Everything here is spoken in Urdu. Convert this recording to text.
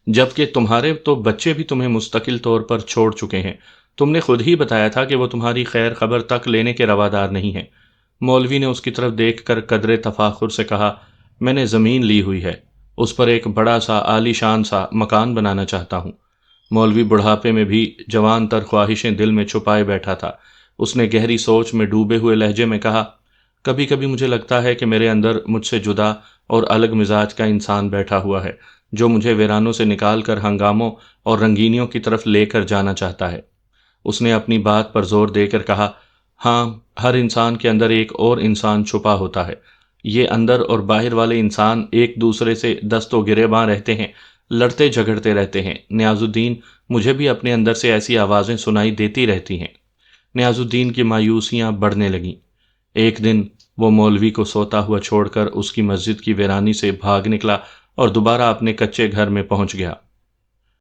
جبکہ تمہارے تو بچے بھی تمہیں مستقل طور پر چھوڑ چکے ہیں۔ تم نے خود ہی بتایا تھا کہ وہ تمہاری خیر خبر تک لینے کے روادار نہیں ہیں۔ مولوی نے اس کی طرف دیکھ کر قدرے تفاخر سے کہا، میں نے زمین لی ہوئی ہے، اس پر ایک بڑا سا عالی شان سا مکان بنانا چاہتا ہوں۔ مولوی بڑھاپے میں بھی جوان تر خواہشیں دل میں چھپائے بیٹھا تھا۔ اس نے گہری سوچ میں ڈوبے ہوئے لہجے میں کہا، کبھی کبھی مجھے لگتا ہے کہ میرے اندر مجھ سے جدا اور الگ مزاج کا انسان بیٹھا ہوا ہے، جو مجھے ویرانوں سے نکال کر ہنگاموں اور رنگینیوں کی طرف لے کر جانا چاہتا ہے۔ اس نے اپنی بات پر زور دے کر کہا، ہاں، ہر انسان کے اندر ایک اور انسان چھپا ہوتا ہے۔ یہ اندر اور باہر والے انسان ایک دوسرے سے دست و گریباں رہتے ہیں، لڑتے جھگڑتے رہتے ہیں۔ نیاز الدین، مجھے بھی اپنے اندر سے ایسی آوازیں سنائی دیتی رہتی ہیں۔ نیاز الدین کی مایوسیاں بڑھنے لگیں۔ ایک دن وہ مولوی کو سوتا ہوا چھوڑ کر اس کی مسجد کی ویرانی سے بھاگ نکلا اور دوبارہ اپنے کچے گھر میں پہنچ گیا۔